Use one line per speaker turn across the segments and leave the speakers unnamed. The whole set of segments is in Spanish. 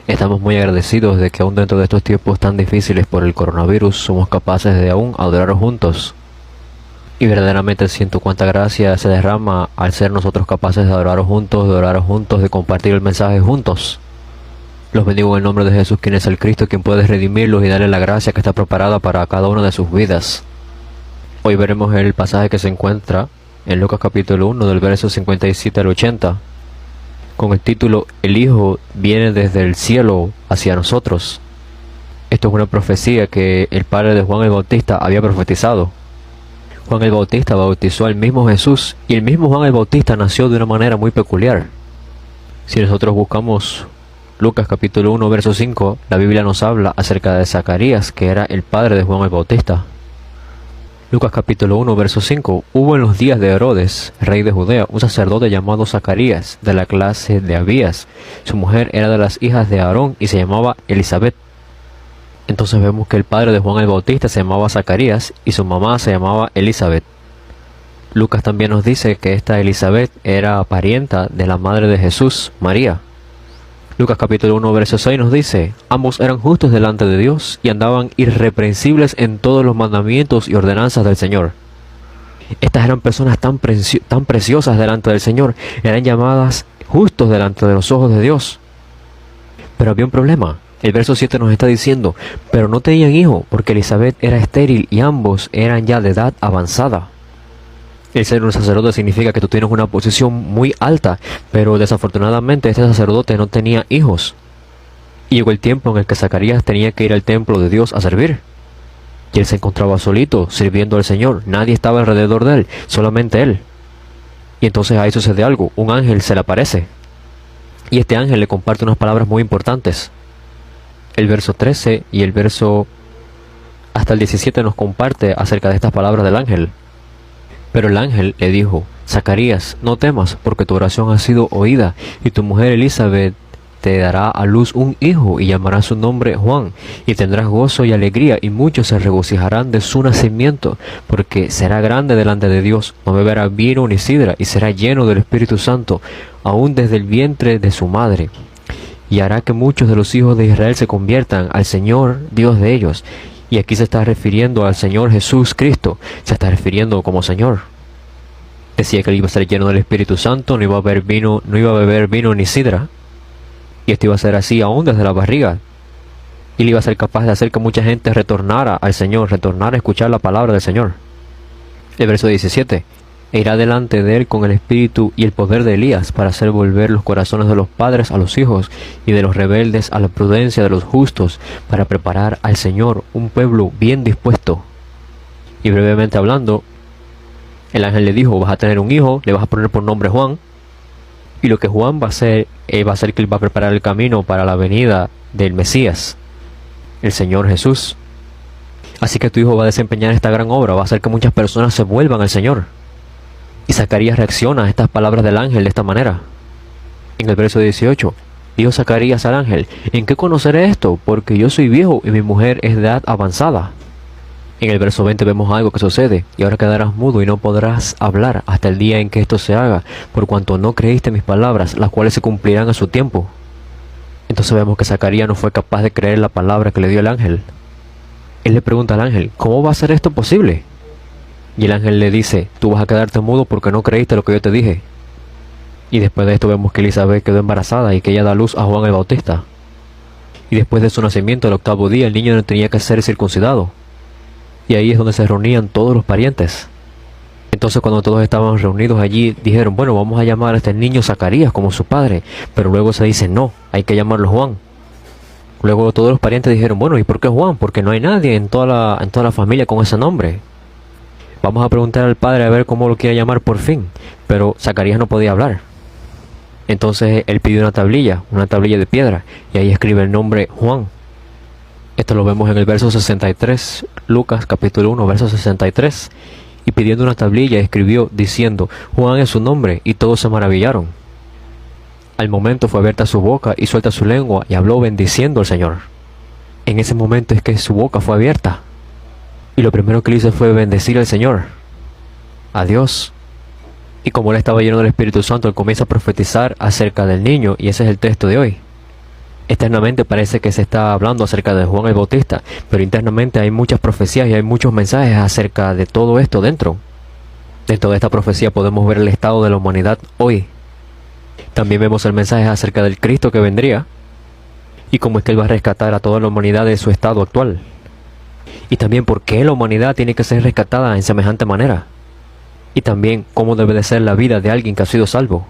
Estamos muy agradecidos de que aún dentro de estos tiempos tan difíciles por el coronavirus somos capaces de aún adorar juntos. Y verdaderamente siento cuánta gracia se derrama al ser nosotros capaces de adorar juntos, de compartir el mensaje juntos. Los bendigo en el nombre de Jesús, quien es el Cristo, quien puede redimirlos y darle la gracia que está preparada para cada una de sus vidas. Hoy veremos el pasaje que se encuentra en Lucas capítulo 1 del verso 57 al 80, con el título El Hijo viene desde el cielo hacia nosotros. Esto es una profecía que el padre de Juan el Bautista había profetizado. Juan el Bautista bautizó al mismo Jesús y el mismo Juan el Bautista nació de una manera muy peculiar. Si nosotros buscamos Lucas capítulo 1 verso 5, la Biblia nos habla acerca de Zacarías, que era el padre de Juan el Bautista. Lucas capítulo 1 verso 5, hubo en los días de Herodes, rey de Judea, un sacerdote llamado Zacarías, de la clase de Abías. Su mujer era de las hijas de Aarón y se llamaba Elizabeth. Entonces vemos que el padre de Juan el Bautista se llamaba Zacarías y su mamá se llamaba Elizabeth. Lucas también nos dice que esta Elizabeth era parienta de la madre de Jesús, María. Lucas capítulo 1 verso 6 nos dice, ambos eran justos delante de Dios y andaban irreprensibles en todos los mandamientos y ordenanzas del Señor. Estas eran personas tan preciosas delante del Señor, eran llamadas justos delante de los ojos de Dios. Pero había un problema. El verso 7 nos está diciendo, pero no tenían hijo porque Elizabeth era estéril y ambos eran ya de edad avanzada. El ser un sacerdote significa que tú tienes una posición muy alta, pero desafortunadamente este sacerdote no tenía hijos. Y llegó el tiempo en el que Zacarías tenía que ir al templo de Dios a servir. Y él se encontraba solito, sirviendo al Señor. Nadie estaba alrededor de él, solamente él. Y entonces ahí sucede algo, un ángel se le aparece. Y este ángel le comparte unas palabras muy importantes. El verso 13 y el verso hasta el 17 nos comparte acerca de estas palabras del ángel. Pero el ángel le dijo, Zacarías, no temas, porque tu oración ha sido oída, y tu mujer Elizabeth te dará a luz un hijo, y llamará su nombre Juan, y tendrás gozo y alegría, y muchos se regocijarán de su nacimiento, porque será grande delante de Dios, no beberá vino ni sidra, y será lleno del Espíritu Santo, aún desde el vientre de su madre. Y hará que muchos de los hijos de Israel se conviertan al Señor, Dios de ellos. Y aquí se está refiriendo al Señor Jesús Cristo, se está refiriendo como Señor. Decía que él iba a ser lleno del Espíritu Santo, no iba a beber vino ni sidra. Y esto iba a ser así aún desde la barriga. Y él iba a ser capaz de hacer que mucha gente retornara al Señor, retornara a escuchar la palabra del Señor. El verso 17. E irá delante de él con el espíritu y el poder de Elías para hacer volver los corazones de los padres a los hijos y de los rebeldes a la prudencia de los justos, para preparar al Señor un pueblo bien dispuesto. Y brevemente hablando, el ángel le dijo, vas a tener un hijo, le vas a poner por nombre Juan, y lo que Juan va a hacer que él va a preparar el camino para la venida del Mesías, el Señor Jesús. Así que tu hijo va a desempeñar esta gran obra, va a hacer que muchas personas se vuelvan al Señor. Y Zacarías reacciona a estas palabras del ángel de esta manera. En el verso 18, dijo Zacarías al ángel, ¿en qué conoceré esto? Porque yo soy viejo y mi mujer es de edad avanzada. En el verso 20 vemos algo que sucede, y ahora quedarás mudo y no podrás hablar hasta el día en que esto se haga, por cuanto no creíste mis palabras, las cuales se cumplirán a su tiempo. Entonces vemos que Zacarías no fue capaz de creer la palabra que le dio el ángel. Él le pregunta al ángel, ¿cómo va a ser esto posible? Y el ángel le dice, tú vas a quedarte mudo porque no creíste lo que yo te dije. Y después de esto vemos que Elizabeth quedó embarazada y que ella da luz a Juan el Bautista. Y después de su nacimiento, el 8º día, el niño no tenía que ser circuncidado. Y ahí es donde se reunían todos los parientes. Entonces cuando todos estaban reunidos allí, dijeron, bueno, vamos a llamar a este niño Zacarías como su padre. Pero luego se dice, no, hay que llamarlo Juan. Luego todos los parientes dijeron, bueno, ¿y por qué Juan? Porque no hay nadie en toda la familia con ese nombre. Vamos a preguntar al padre a ver cómo lo quiere llamar por fin. Pero Zacarías no podía hablar. Entonces él pidió una tablilla de piedra, y ahí escribe el nombre Juan. Esto lo vemos en el verso 63, Lucas capítulo 1, verso 63. Y pidiendo una tablilla escribió diciendo, Juan es su nombre, y todos se maravillaron. Al momento fue abierta su boca y suelta su lengua, y habló bendiciendo al Señor. En ese momento es que su boca fue abierta. Y lo primero que hizo fue bendecir al Señor, a Dios. Y como él estaba lleno del Espíritu Santo, él comienza a profetizar acerca del niño, y ese es el texto de hoy. Externamente parece que se está hablando acerca de Juan el Bautista, pero internamente hay muchas profecías y hay muchos mensajes acerca de todo esto dentro. Dentro de esta profecía podemos ver el estado de la humanidad hoy. También vemos el mensaje acerca del Cristo que vendría y cómo es que Él va a rescatar a toda la humanidad de su estado actual. Y también por qué la humanidad tiene que ser rescatada en semejante manera. Y también cómo debe de ser la vida de alguien que ha sido salvo.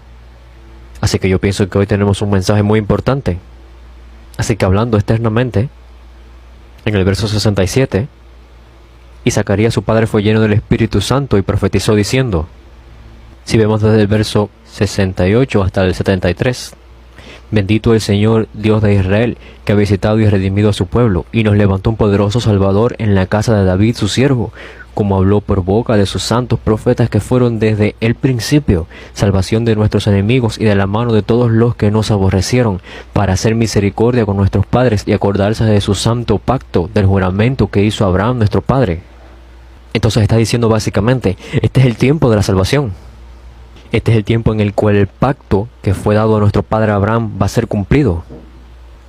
Así que yo pienso que hoy tenemos un mensaje muy importante. Así que hablando externamente, en el verso 67, y Zacarías su padre fue lleno del Espíritu Santo y profetizó diciendo, si vemos desde el verso 68 hasta el 73, bendito el Señor Dios de Israel, que ha visitado y redimido a su pueblo, y nos levantó un poderoso Salvador en la casa de David su siervo, como habló por boca de sus santos profetas que fueron desde el principio, salvación de nuestros enemigos y de la mano de todos los que nos aborrecieron, para hacer misericordia con nuestros padres y acordarse de su santo pacto, del juramento que hizo Abraham nuestro padre. Entonces está diciendo básicamente, este es el tiempo de la salvación. Este es el tiempo en el cual el pacto que fue dado a nuestro padre Abraham va a ser cumplido.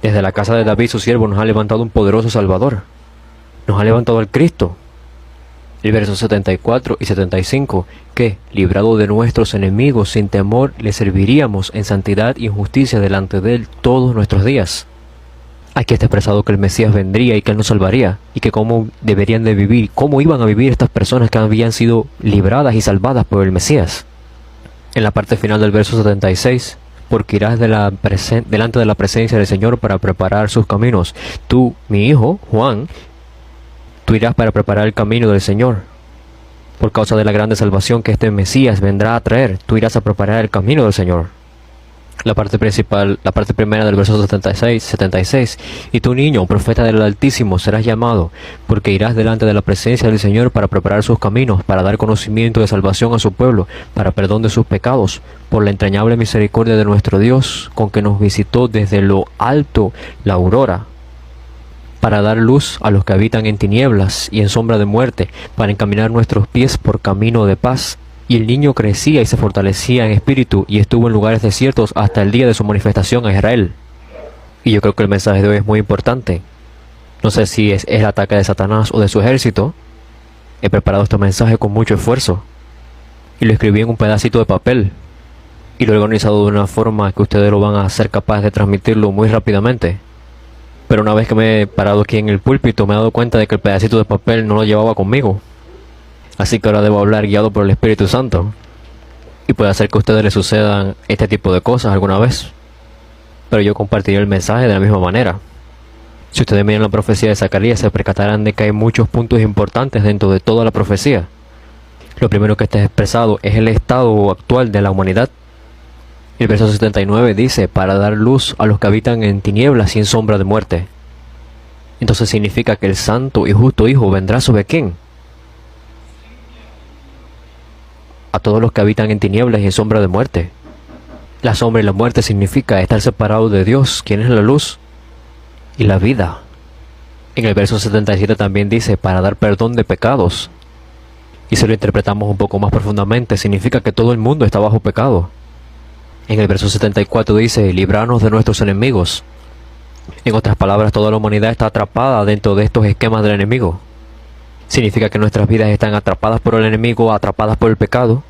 Desde la casa de David su siervo nos ha levantado un poderoso Salvador. Nos ha levantado al Cristo. El verso 74 y 75, que, librado de nuestros enemigos sin temor, le serviríamos en santidad y en justicia delante de Él todos nuestros días. Aquí está expresado que el Mesías vendría y que Él nos salvaría, y que cómo deberían de vivir, cómo iban a vivir estas personas que habían sido libradas y salvadas por el Mesías. En la parte final del verso 76, porque irás delante de la presencia del Señor para preparar sus caminos. Tú, mi hijo, Juan, tú irás para preparar el camino del Señor. Por causa de la grande salvación que este Mesías vendrá a traer, tú irás a preparar el camino del Señor. La parte primera del verso 76, y tu niño, profeta del Altísimo, serás llamado, porque irás delante de la presencia del Señor para preparar sus caminos, para dar conocimiento de salvación a su pueblo, para perdón de sus pecados, por la entrañable misericordia de nuestro Dios, con que nos visitó desde lo alto la aurora, para dar luz a los que habitan en tinieblas y en sombra de muerte, para encaminar nuestros pies por camino de paz. Y el niño crecía y se fortalecía en espíritu y estuvo en lugares desiertos hasta el día de su manifestación a Israel. Y yo creo que el mensaje de hoy es muy importante. No sé si es el ataque de Satanás o de su ejército. He preparado este mensaje con mucho esfuerzo. Y lo escribí en un pedacito de papel. Y lo he organizado de una forma que ustedes lo van a ser capaces de transmitirlo muy rápidamente. Pero una vez que me he parado aquí en el púlpito me he dado cuenta de que el pedacito de papel no lo llevaba conmigo. Así que ahora debo hablar guiado por el Espíritu Santo. Y puede hacer que a ustedes les sucedan este tipo de cosas alguna vez. Pero yo compartiré el mensaje de la misma manera. Si ustedes miran la profecía de Zacarías, se percatarán de que hay muchos puntos importantes dentro de toda la profecía. Lo primero que está expresado es el estado actual de la humanidad. El verso 79 dice, para dar luz a los que habitan en tinieblas y en sombra de muerte. Entonces significa que el santo y justo Hijo vendrá sobre ¿quién? A todos los que habitan en tinieblas y en sombra de muerte. La sombra y la muerte significa estar separado de Dios, quien es la luz y la vida. En el verso 77 también dice, para dar perdón de pecados. Y si lo interpretamos un poco más profundamente, significa que todo el mundo está bajo pecado. En el verso 74 dice, librarnos de nuestros enemigos. En otras palabras, toda la humanidad está atrapada dentro de estos esquemas del enemigo. Significa que nuestras vidas están atrapadas por el enemigo, atrapadas por el pecado,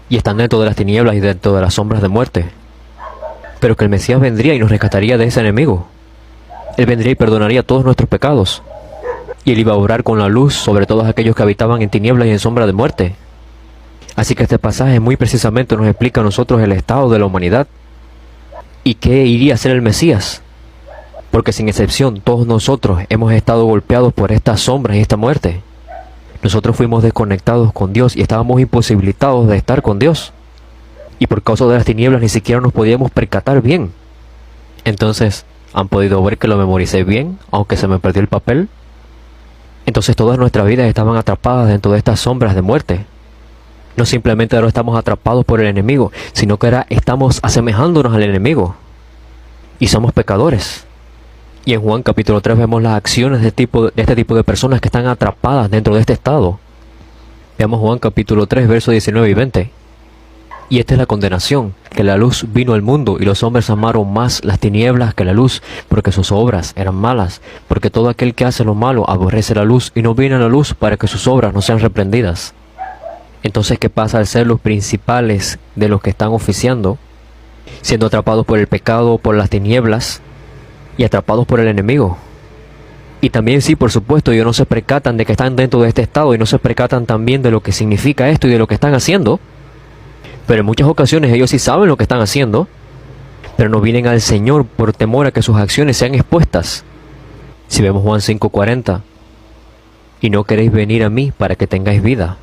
y están dentro de las tinieblas y dentro de las sombras de muerte. Pero que el Mesías vendría y nos rescataría de ese enemigo. Él vendría y perdonaría todos nuestros pecados. Y Él iba a obrar con la luz sobre todos aquellos que habitaban en tinieblas y en sombra de muerte. Así que este pasaje muy precisamente nos explica a nosotros el estado de la humanidad y qué iría a hacer el Mesías. Porque sin excepción todos nosotros hemos estado golpeados por estas sombras y esta muerte. Nosotros fuimos desconectados con Dios y estábamos imposibilitados de estar con Dios. Y por causa de las tinieblas ni siquiera nos podíamos percatar bien. Entonces, ¿han podido ver que lo memoricé bien, aunque se me perdió el papel? Entonces todas nuestras vidas estaban atrapadas dentro de estas sombras de muerte. No simplemente ahora estamos atrapados por el enemigo, sino que ahora estamos asemejándonos al enemigo. Y somos pecadores. Y en Juan capítulo 3 vemos las acciones de este tipo de personas que están atrapadas dentro de este estado. Veamos Juan capítulo 3, versos 19 y 20. Y esta es la condenación, que la luz vino al mundo y los hombres amaron más las tinieblas que la luz, porque sus obras eran malas, porque todo aquel que hace lo malo aborrece la luz y no viene a la luz para que sus obras no sean reprendidas. Entonces, ¿qué pasa al ser los principales de los que están oficiando, siendo atrapados por el pecado, por las tinieblas y atrapados por el enemigo? Y también sí, por supuesto, ellos no se percatan de que están dentro de este estado y no se percatan también de lo que significa esto y de lo que están haciendo. Pero en muchas ocasiones ellos sí saben lo que están haciendo, pero no vienen al Señor por temor a que sus acciones sean expuestas. Si vemos Juan 5:40, y no queréis venir a mí para que tengáis vida.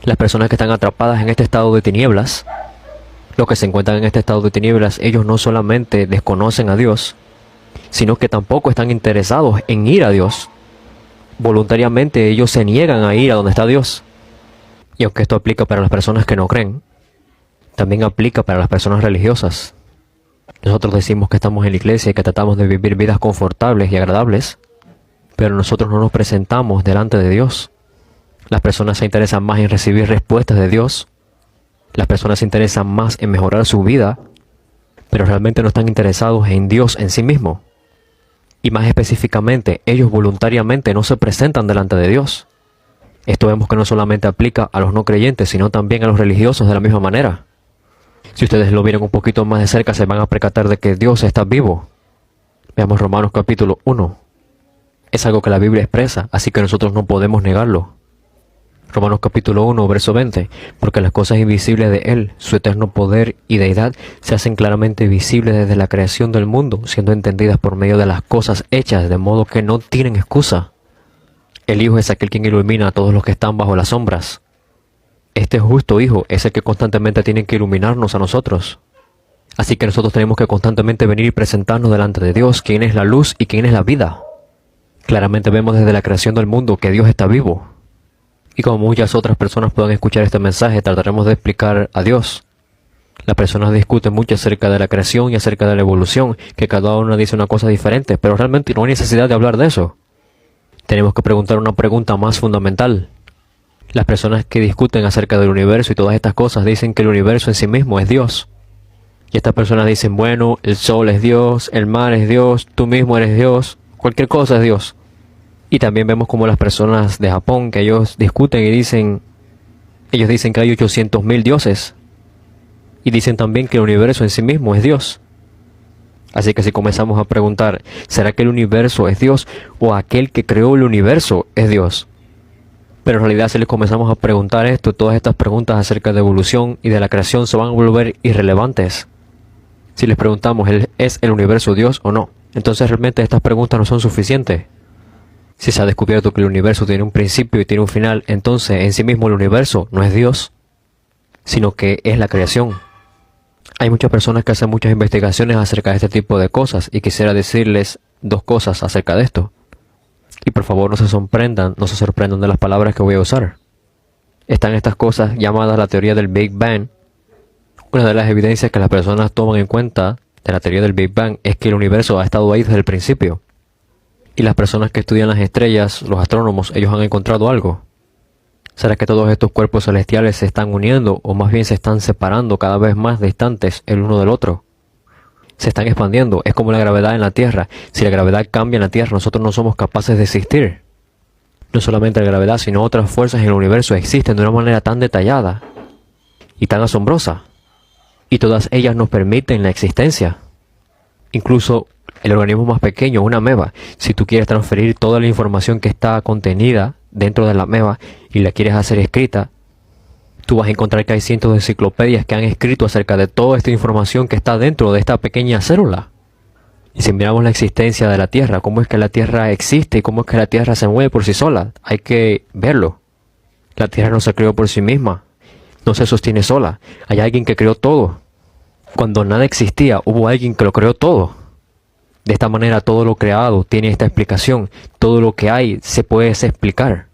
Las personas que están atrapadas en este estado de tinieblas, los que se encuentran en este estado de tinieblas, ellos no solamente desconocen a Dios, sino que tampoco están interesados en ir a Dios. Voluntariamente ellos se niegan a ir a donde está Dios. Y aunque esto aplica para las personas que no creen, también aplica para las personas religiosas. Nosotros decimos que estamos en la iglesia y que tratamos de vivir vidas confortables y agradables, pero nosotros no nos presentamos delante de Dios. Las personas se interesan más en recibir respuestas de Dios. Las personas se interesan más en mejorar su vida, pero realmente no están interesados en Dios en sí mismo. Y más específicamente, ellos voluntariamente no se presentan delante de Dios. Esto vemos que no solamente aplica a los no creyentes, sino también a los religiosos de la misma manera. Si ustedes lo miran un poquito más de cerca, se van a percatar de que Dios está vivo. Veamos Romanos capítulo 1. Es algo que la Biblia expresa, así que nosotros no podemos negarlo. Romanos capítulo 1, verso 20. Porque las cosas invisibles de Él, su eterno poder y deidad, se hacen claramente visibles desde la creación del mundo, siendo entendidas por medio de las cosas hechas, de modo que no tienen excusa. El Hijo es aquel quien ilumina a todos los que están bajo las sombras. Este justo Hijo es el que constantemente tiene que iluminarnos a nosotros. Así que nosotros tenemos que constantemente venir y presentarnos delante de Dios, quién es la luz y quién es la vida. Claramente vemos desde la creación del mundo que Dios está vivo. Y como muchas otras personas puedan escuchar este mensaje, trataremos de explicar a Dios. Las personas discuten mucho acerca de la creación y acerca de la evolución, que cada una dice una cosa diferente, pero realmente no hay necesidad de hablar de eso. Tenemos que preguntar una pregunta más fundamental. Las personas que discuten acerca del universo y todas estas cosas dicen que el universo en sí mismo es Dios. Y estas personas dicen, bueno, el sol es Dios, el mar es Dios, tú mismo eres Dios, cualquier cosa es Dios. Y también vemos como las personas de Japón, que ellos discuten y dicen, ellos dicen que hay 800,000 dioses. Y dicen también que el universo en sí mismo es Dios. Así que si comenzamos a preguntar, ¿será que el universo es Dios o aquel que creó el universo es Dios? Pero en realidad si les comenzamos a preguntar esto, todas estas preguntas acerca de evolución y de la creación se van a volver irrelevantes. Si les preguntamos, ¿es el universo Dios o no? Entonces realmente estas preguntas no son suficientes. Si se ha descubierto que el universo tiene un principio y tiene un final, entonces en sí mismo el universo no es Dios, sino que es la creación. Hay muchas personas que hacen muchas investigaciones acerca de este tipo de cosas y quisiera decirles dos cosas acerca de esto. Y por favor no se sorprendan de las palabras que voy a usar. Están estas cosas llamadas la teoría del Big Bang. Una de las evidencias que las personas toman en cuenta de la teoría del Big Bang es que el universo ha estado ahí desde el principio. Y las personas que estudian las estrellas, los astrónomos, ellos han encontrado algo. ¿Será que todos estos cuerpos celestiales se están uniendo o más bien se están separando cada vez más distantes el uno del otro? Se están expandiendo, es como la gravedad en la Tierra. Si la gravedad cambia en la Tierra, nosotros no somos capaces de existir. No solamente la gravedad, sino otras fuerzas en el universo existen de una manera tan detallada y tan asombrosa. Y todas ellas nos permiten la existencia. Incluso el organismo más pequeño, una ameba, si tú quieres transferir toda la información que está contenida dentro de la ameba y la quieres hacer escrita, tú vas a encontrar que hay cientos de enciclopedias que han escrito acerca de toda esta información que está dentro de esta pequeña célula. Y si miramos la existencia de la Tierra, cómo es que la Tierra existe y cómo es que la Tierra se mueve por sí sola, hay que verlo. La Tierra no se creó por sí misma, no se sostiene sola, hay alguien que creó todo. Cuando nada existía, hubo alguien que lo creó todo. De esta manera todo lo creado tiene esta explicación, todo lo que hay se puede explicar.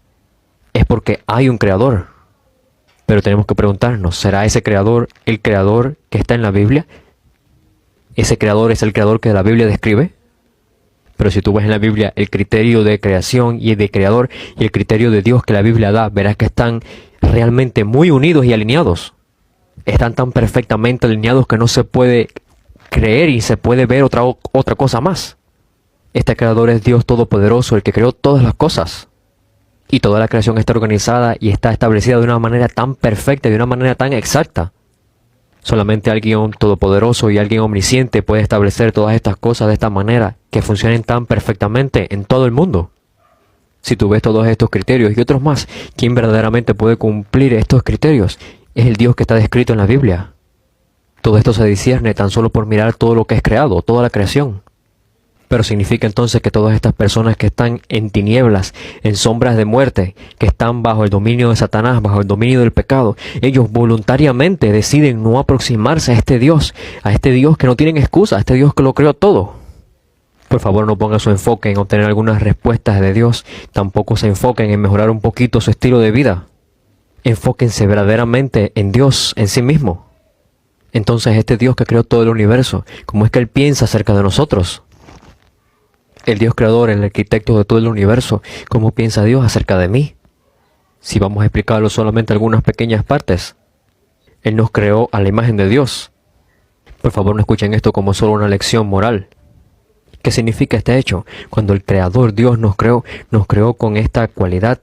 Es porque hay un creador. Pero tenemos que preguntarnos, ¿será ese creador el creador que está en la Biblia? ¿Ese creador es el creador que la Biblia describe? Pero si tú ves en la Biblia el criterio de creación y de creador y el criterio de Dios que la Biblia da, verás que están realmente muy unidos y alineados. Están tan perfectamente alineados que no se puede creer y se puede ver otra cosa más. Este creador es Dios Todopoderoso, el que creó todas las cosas. Y toda la creación está organizada y está establecida de una manera tan perfecta y de una manera tan exacta. Solamente alguien todopoderoso y alguien omnisciente puede establecer todas estas cosas de esta manera, que funcionen tan perfectamente en todo el mundo. Si tú ves todos estos criterios y otros más, ¿quién verdaderamente puede cumplir estos criterios? Es el Dios que está descrito en la Biblia. Todo esto se discierne tan solo por mirar todo lo que es creado, toda la creación. Pero significa entonces que todas estas personas que están en tinieblas, en sombras de muerte, que están bajo el dominio de Satanás, bajo el dominio del pecado, ellos voluntariamente deciden no aproximarse a este Dios que no tienen excusa, a este Dios que lo creó todo. Por favor, no pongan su enfoque en obtener algunas respuestas de Dios, tampoco se enfoquen en mejorar un poquito su estilo de vida. Enfóquense verdaderamente en Dios, en sí mismo. Entonces este Dios que creó todo el universo, ¿cómo es que Él piensa acerca de nosotros? El Dios creador, el arquitecto de todo el universo, ¿cómo piensa Dios acerca de mí? Si vamos a explicarlo solamente algunas pequeñas partes. Él nos creó a la imagen de Dios. Por favor, no escuchen esto como solo una lección moral. ¿Qué significa este hecho? Cuando el creador Dios nos creó con esta cualidad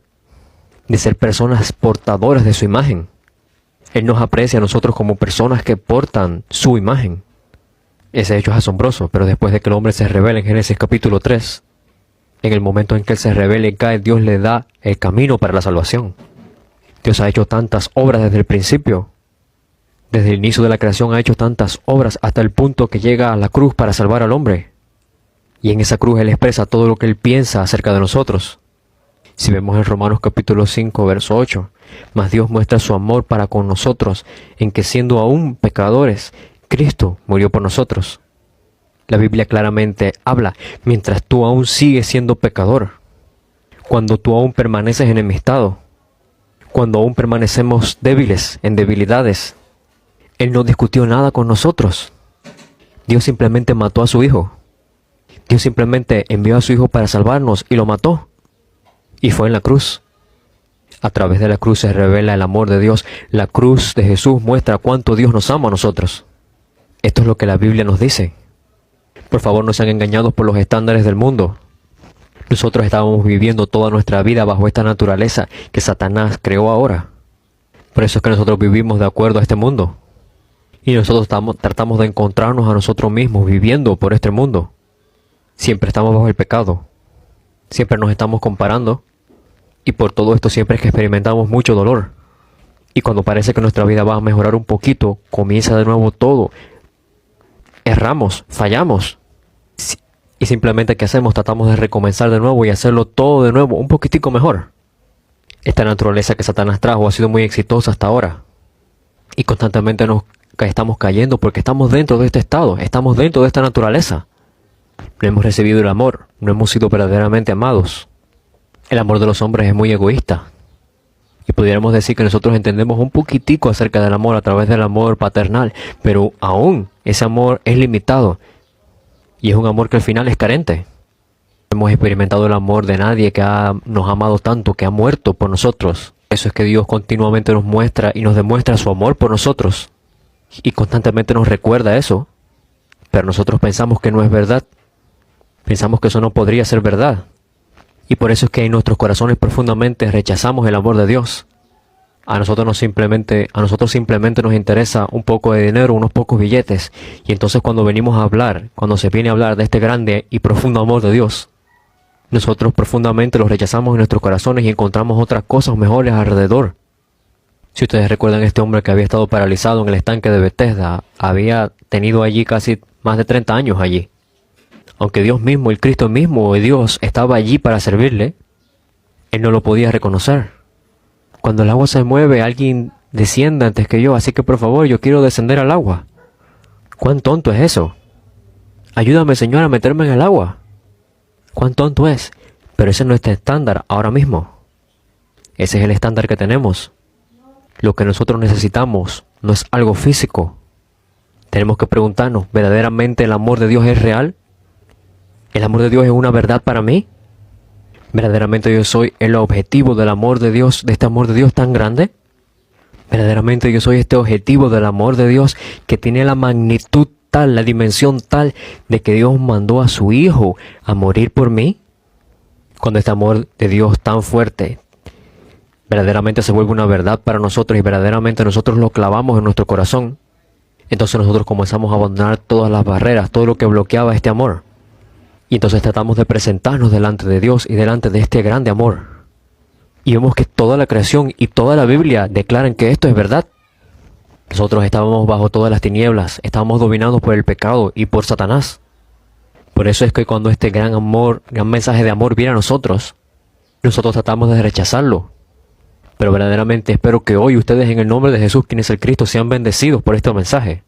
de ser personas portadoras de su imagen. Él nos aprecia a nosotros como personas que portan su imagen. Ese hecho es asombroso, pero después de que el hombre se revela en Génesis capítulo 3, en el momento en que él se revela y cae, Dios le da el camino para la salvación. Dios ha hecho tantas obras desde el principio. Desde el inicio de la creación ha hecho tantas obras hasta el punto que llega a la cruz para salvar al hombre. Y en esa cruz Él expresa todo lo que Él piensa acerca de nosotros. Si vemos en Romanos capítulo 5, verso 8, mas Dios muestra su amor para con nosotros, en que siendo aún pecadores, Cristo murió por nosotros. La Biblia claramente habla, mientras tú aún sigues siendo pecador, cuando tú aún permaneces enemistado, cuando aún permanecemos débiles, en debilidades, Él no discutió nada con nosotros. Dios simplemente mató a su Hijo. Dios simplemente envió a su Hijo para salvarnos y lo mató. Y fue en la cruz. A través de la cruz se revela el amor de Dios. La cruz de Jesús muestra cuánto Dios nos ama a nosotros. Esto es lo que la Biblia nos dice. Por favor, no sean engañados por los estándares del mundo. Nosotros estábamos viviendo toda nuestra vida bajo esta naturaleza que Satanás creó ahora. Por eso es que nosotros vivimos de acuerdo a este mundo. Y nosotros tratamos de encontrarnos a nosotros mismos viviendo por este mundo. Siempre estamos bajo el pecado. Siempre nos estamos comparando. Y por todo esto siempre es que experimentamos mucho dolor. Y cuando parece que nuestra vida va a mejorar un poquito, comienza de nuevo todo. Erramos, fallamos. Y simplemente ¿qué hacemos? Tratamos de recomenzar de nuevo y hacerlo todo de nuevo, un poquitico mejor. Esta naturaleza que Satanás trajo ha sido muy exitosa hasta ahora. Y constantemente nos estamos cayendo porque estamos dentro de este estado, estamos dentro de esta naturaleza. No hemos recibido el amor, no hemos sido verdaderamente amados. El amor de los hombres es muy egoísta. Y pudiéramos decir que nosotros entendemos un poquitico acerca del amor a través del amor paternal, pero aún ese amor es limitado. Y es un amor que al final es carente. Hemos experimentado el amor de nadie que nos ha amado tanto, que ha muerto por nosotros. Eso es que Dios continuamente nos muestra y nos demuestra su amor por nosotros. Y constantemente nos recuerda eso. Pero nosotros pensamos que no es verdad. Pensamos que eso no podría ser verdad. Y por eso es que en nuestros corazones profundamente rechazamos el amor de Dios. A nosotros simplemente nos interesa un poco de dinero, unos pocos billetes. Y entonces cuando se viene a hablar de este grande y profundo amor de Dios, nosotros profundamente lo rechazamos en nuestros corazones y encontramos otras cosas mejores alrededor. Si ustedes recuerdan, este hombre que había estado paralizado en el estanque de Bethesda, había tenido allí casi más de 30 años allí. Aunque Dios mismo, el Cristo mismo, Dios, estaba allí para servirle, él no lo podía reconocer. Cuando el agua se mueve, alguien desciende antes que yo, así que por favor, yo quiero descender al agua. ¿Cuán tonto es eso? Ayúdame, Señor, a meterme en el agua. ¿Cuán tonto es? Pero ese no es nuestro estándar ahora mismo. Ese es el estándar que tenemos. Lo que nosotros necesitamos no es algo físico. Tenemos que preguntarnos, ¿verdaderamente el amor de Dios es real? ¿El amor de Dios es una verdad para mí? ¿Verdaderamente yo soy el objetivo del amor de Dios, de este amor de Dios tan grande? Verdaderamente yo soy este objetivo del amor de Dios que tiene la magnitud tal, la dimensión tal de que Dios mandó a su Hijo a morir por mí. Cuando este amor de Dios tan fuerte verdaderamente se vuelve una verdad para nosotros y verdaderamente nosotros lo clavamos en nuestro corazón, entonces nosotros comenzamos a abandonar todas las barreras, todo lo que bloqueaba este amor. Y entonces tratamos de presentarnos delante de Dios y delante de este grande amor. Y vemos que toda la creación y toda la Biblia declaran que esto es verdad. Nosotros estábamos bajo todas las tinieblas, estábamos dominados por el pecado y por Satanás. Por eso es que cuando este gran amor, gran mensaje de amor viene a nosotros tratamos de rechazarlo. Pero verdaderamente espero que hoy ustedes en el nombre de Jesús, quien es el Cristo, sean bendecidos por este mensaje.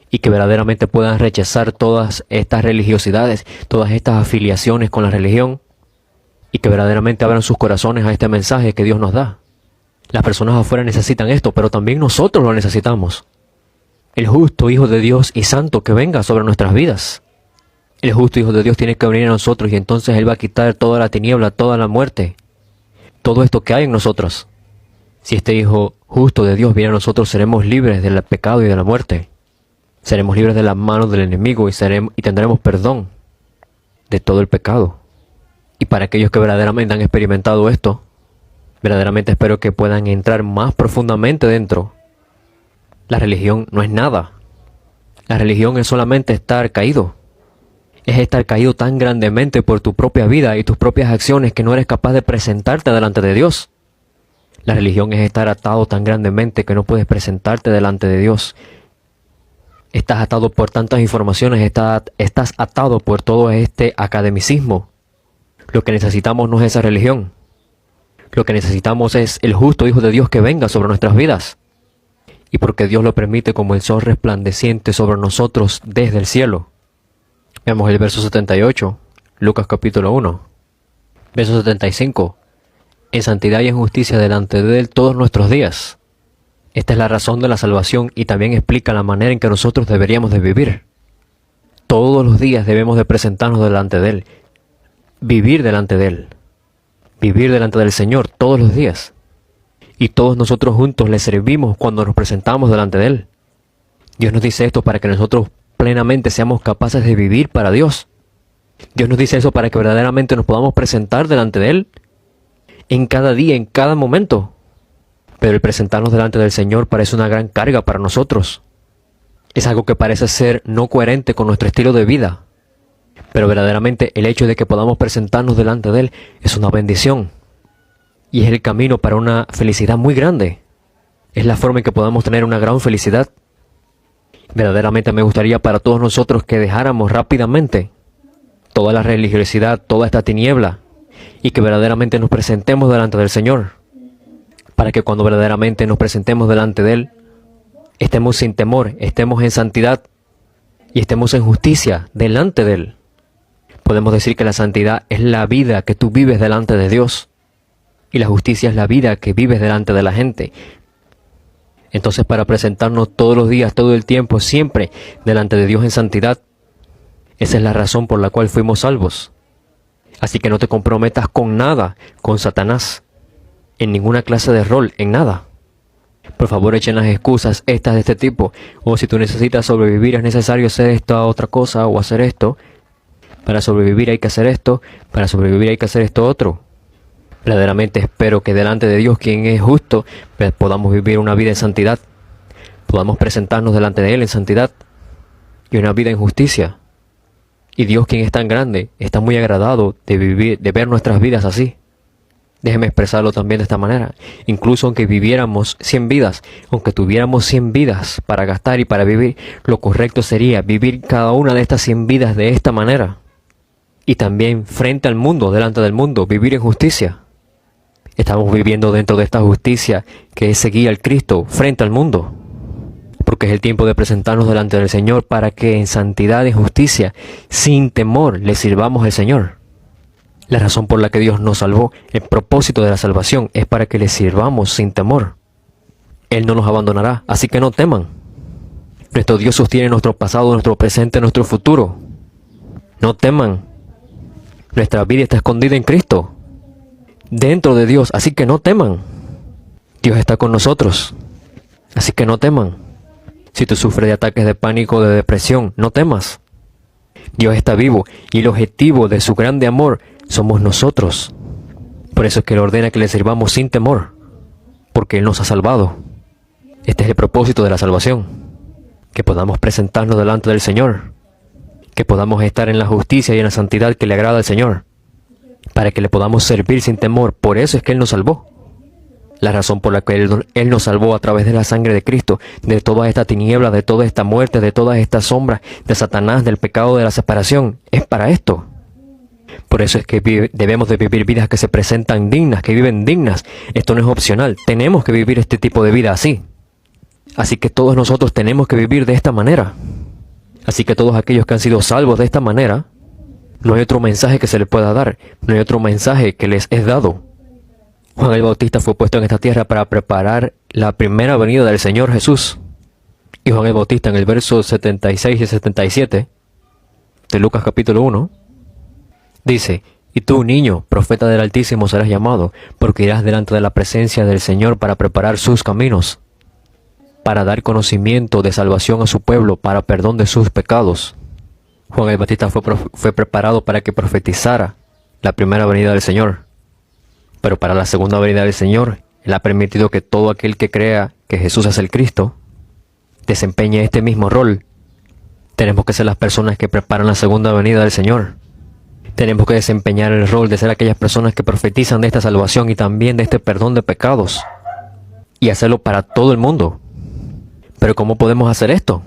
Y que verdaderamente puedan rechazar todas estas religiosidades, todas estas afiliaciones con la religión. Y que verdaderamente abran sus corazones a este mensaje que Dios nos da. Las personas afuera necesitan esto, pero también nosotros lo necesitamos. El justo Hijo de Dios y Santo que venga sobre nuestras vidas. El justo Hijo de Dios tiene que venir a nosotros y entonces Él va a quitar toda la tiniebla, toda la muerte, todo esto que hay en nosotros. Si este Hijo justo de Dios viene a nosotros, seremos libres del pecado y de la muerte. Seremos libres de las manos del enemigo y tendremos perdón de todo el pecado. Y para aquellos que verdaderamente han experimentado esto, verdaderamente espero que puedan entrar más profundamente dentro. La religión no es nada. La religión es solamente estar caído. Es estar caído tan grandemente por tu propia vida y tus propias acciones que no eres capaz de presentarte delante de Dios. La religión es estar atado tan grandemente que no puedes presentarte delante de Dios. Estás atado por tantas informaciones, estás atado por todo este academicismo. Lo que necesitamos no es esa religión. Lo que necesitamos es el justo Hijo de Dios que venga sobre nuestras vidas. Y porque Dios lo permite como el sol resplandeciente sobre nosotros desde el cielo. Veamos el verso 78, Lucas capítulo 1. Verso 75. En santidad y en justicia delante de Él todos nuestros días. Esta es la razón de la salvación y también explica la manera en que nosotros deberíamos de vivir. Todos los días debemos de presentarnos delante de Él. Vivir delante de Él. Vivir delante del Señor todos los días. Y todos nosotros juntos le servimos cuando nos presentamos delante de Él. Dios nos dice esto para que nosotros plenamente seamos capaces de vivir para Dios. Dios nos dice eso para que verdaderamente nos podamos presentar delante de Él en cada día, en cada momento. Pero el presentarnos delante del Señor parece una gran carga para nosotros. Es algo que parece ser no coherente con nuestro estilo de vida. Pero verdaderamente el hecho de que podamos presentarnos delante de Él es una bendición. Y es el camino para una felicidad muy grande. Es la forma en que podamos tener una gran felicidad. Verdaderamente me gustaría para todos nosotros que dejáramos rápidamente toda la religiosidad, toda esta tiniebla, y que verdaderamente nos presentemos delante del Señor. Para que cuando verdaderamente nos presentemos delante de Él, estemos sin temor, estemos en santidad y estemos en justicia delante de Él. Podemos decir que la santidad es la vida que tú vives delante de Dios y la justicia es la vida que vives delante de la gente. Entonces, para presentarnos todos los días, todo el tiempo, siempre delante de Dios en santidad, esa es la razón por la cual fuimos salvos. Así que no te comprometas con nada, con Satanás, en ninguna clase de rol, en nada. Por favor, echen las excusas estas de este tipo. O si tú necesitas sobrevivir, es necesario hacer esta otra cosa o hacer esto. Para sobrevivir hay que hacer esto, para sobrevivir hay que hacer esto otro. Verdaderamente espero que delante de Dios, quien es justo, podamos vivir una vida en santidad. Podamos presentarnos delante de Él en santidad y una vida en justicia. Y Dios, quien es tan grande, está muy agradado de ver nuestras vidas así. Déjeme expresarlo también de esta manera. Incluso aunque viviéramos 100 vidas, aunque tuviéramos 100 vidas para gastar y para vivir, lo correcto sería vivir cada una de estas 100 vidas de esta manera. Y también frente al mundo, delante del mundo, vivir en justicia. Estamos viviendo dentro de esta justicia que es seguir al Cristo frente al mundo. Porque es el tiempo de presentarnos delante del Señor para que en santidad y justicia, sin temor, le sirvamos al Señor. La razón por la que Dios nos salvó, el propósito de la salvación, es para que le sirvamos sin temor. Él no nos abandonará, así que no teman. Nuestro Dios sostiene nuestro pasado, nuestro presente, nuestro futuro. No teman. Nuestra vida está escondida en Cristo, dentro de Dios, así que no teman. Dios está con nosotros. Así que no teman. Si tú sufres de ataques de pánico o de depresión, no temas. Dios está vivo y el objetivo de su grande amor somos nosotros. Por eso es que Él ordena que le sirvamos sin temor, porque Él nos ha salvado. Este es el propósito de la salvación, que podamos presentarnos delante del Señor, que podamos estar en la justicia y en la santidad que le agrada al Señor, para que le podamos servir sin temor. Por eso es que Él nos salvó. La razón por la que Él nos salvó a través de la sangre de Cristo, de toda esta tiniebla, de toda esta muerte, de todas estas sombras, de Satanás, del pecado, de la separación, es para esto. Por eso es que debemos de vivir vidas que se presentan dignas, que viven dignas. Esto no es opcional, tenemos que vivir este tipo de vida así. Así que todos nosotros tenemos que vivir de esta manera. Así que todos aquellos que han sido salvos de esta manera, no hay otro mensaje que se les pueda dar, no hay otro mensaje que les es dado. Juan el Bautista fue puesto en esta tierra para preparar la primera venida del Señor Jesús. Y Juan el Bautista en el verso 76 y 77 de Lucas capítulo 1, dice: y tú, niño, profeta del Altísimo serás llamado, porque irás delante de la presencia del Señor para preparar sus caminos, para dar conocimiento de salvación a su pueblo, para perdón de sus pecados. Juan el Bautista fue preparado para que profetizara la primera venida del Señor. Pero para la segunda venida del Señor, Él ha permitido que todo aquel que crea que Jesús es el Cristo desempeñe este mismo rol. Tenemos que ser las personas que preparan la segunda venida del Señor. Tenemos que desempeñar el rol de ser aquellas personas que profetizan de esta salvación y también de este perdón de pecados. Y hacerlo para todo el mundo. Pero ¿cómo podemos hacer esto?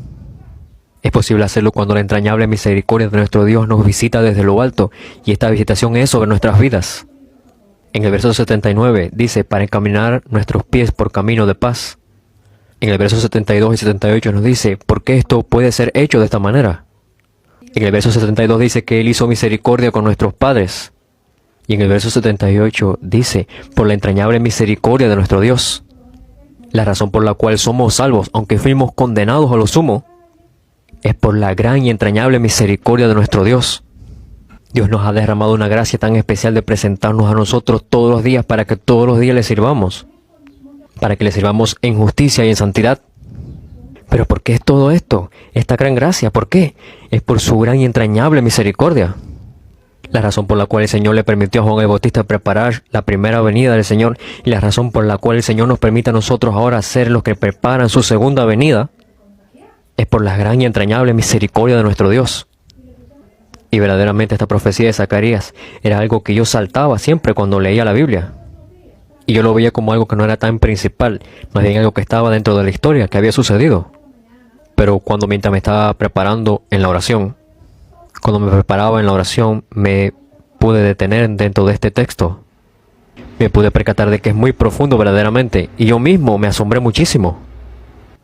Es posible hacerlo cuando la entrañable misericordia de nuestro Dios nos visita desde lo alto, y esta visitación es sobre nuestras vidas. En el verso 79 dice: para encaminar nuestros pies por camino de paz. En el verso 72 y 78 nos dice: ¿por qué esto puede ser hecho de esta manera? En el verso 72 dice que Él hizo misericordia con nuestros padres. Y en el verso 78 dice: por la entrañable misericordia de nuestro Dios. La razón por la cual somos salvos, aunque fuimos condenados a lo sumo, es por la gran y entrañable misericordia de nuestro Dios. Dios nos ha derramado una gracia tan especial de presentarnos a nosotros todos los días para que todos los días le sirvamos. Para que le sirvamos en justicia y en santidad. ¿Pero por qué es todo esto? Esta gran gracia, ¿por qué? Es por su gran y entrañable misericordia. La razón por la cual el Señor le permitió a Juan el Bautista preparar la primera venida del Señor, y la razón por la cual el Señor nos permite a nosotros ahora ser los que preparan su segunda venida, es por la gran y entrañable misericordia de nuestro Dios. Y verdaderamente esta profecía de Zacarías era algo que yo saltaba siempre cuando leía la Biblia. Y yo lo veía como algo que no era tan principal, más bien algo que estaba dentro de la historia, que había sucedido. Pero mientras me estaba preparando en la oración, cuando me preparaba en la oración, me pude detener dentro de este texto. Me pude percatar de que es muy profundo verdaderamente, y yo mismo me asombré muchísimo.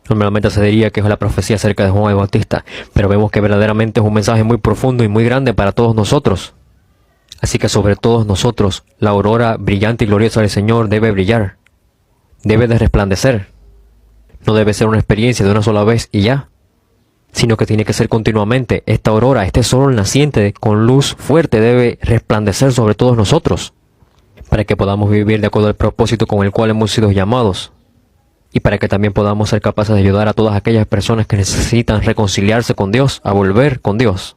Normalmente se diría que es la profecía acerca de Juan el Bautista, pero vemos que verdaderamente es un mensaje muy profundo y muy grande para todos nosotros. Así que sobre todos nosotros, la aurora brillante y gloriosa del Señor debe brillar, debe de resplandecer. No debe ser una experiencia de una sola vez y ya, sino que tiene que ser continuamente. Esta aurora, este sol naciente con luz fuerte debe resplandecer sobre todos nosotros, para que podamos vivir de acuerdo al propósito con el cual hemos sido llamados. Y para que también podamos ser capaces de ayudar a todas aquellas personas que necesitan reconciliarse con Dios, a volver con Dios.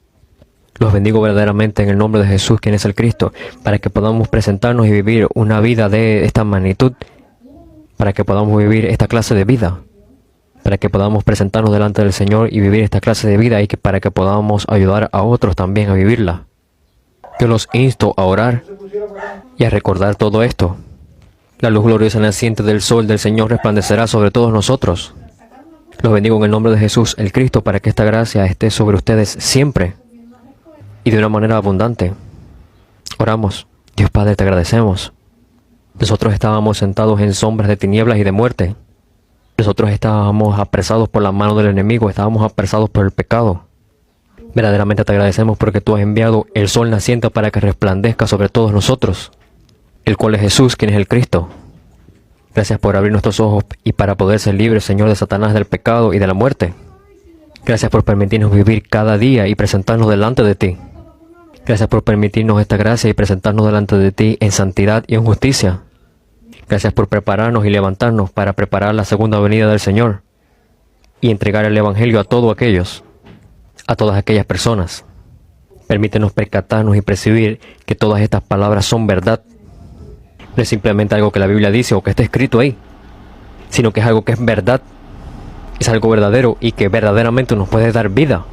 Los bendigo verdaderamente en el nombre de Jesús, quien es el Cristo, para que podamos presentarnos y vivir una vida de esta magnitud, para que podamos vivir esta clase de vida, para que podamos presentarnos delante del Señor y vivir esta clase de vida, y que para que podamos ayudar a otros también a vivirla. Yo los insto a orar y a recordar todo esto. La luz gloriosa naciente del sol del Señor resplandecerá sobre todos nosotros. Los bendigo en el nombre de Jesús, el Cristo, para que esta gracia esté sobre ustedes siempre y de una manera abundante. Oramos. Dios Padre, te agradecemos. Nosotros estábamos sentados en sombras de tinieblas y de muerte. Nosotros estábamos apresados por la mano del enemigo, estábamos apresados por el pecado. Verdaderamente te agradecemos porque tú has enviado el sol naciente para que resplandezca sobre todos nosotros, el cual es Jesús, quien es el Cristo. Gracias por abrir nuestros ojos y para poder ser libres, Señor, de Satanás, del pecado y de la muerte. Gracias por permitirnos vivir cada día y presentarnos delante de ti. Gracias por permitirnos esta gracia y presentarnos delante de ti en santidad y en justicia. Gracias por prepararnos y levantarnos para preparar la segunda venida del Señor y entregar el Evangelio a todos aquellos, a todas aquellas personas. Permítenos percatarnos y percibir que todas estas palabras son verdad. No es simplemente algo que la Biblia dice o que está escrito ahí, sino que es algo que es verdad, es algo verdadero y que verdaderamente nos puede dar vida.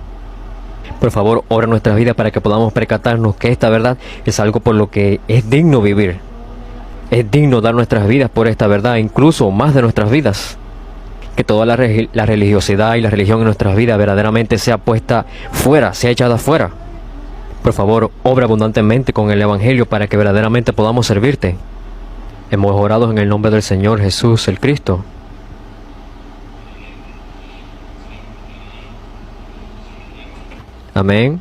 Por favor, obra nuestras vidas para que podamos percatarnos que esta verdad es algo por lo que es digno vivir. Es digno dar nuestras vidas por esta verdad, incluso más de nuestras vidas. Que toda la religiosidad y la religión en nuestras vidas verdaderamente sea puesta fuera, sea echada fuera. Por favor, obra abundantemente con el Evangelio para que verdaderamente podamos servirte. Hemos orado en el nombre del Señor Jesús, el Cristo. Amén.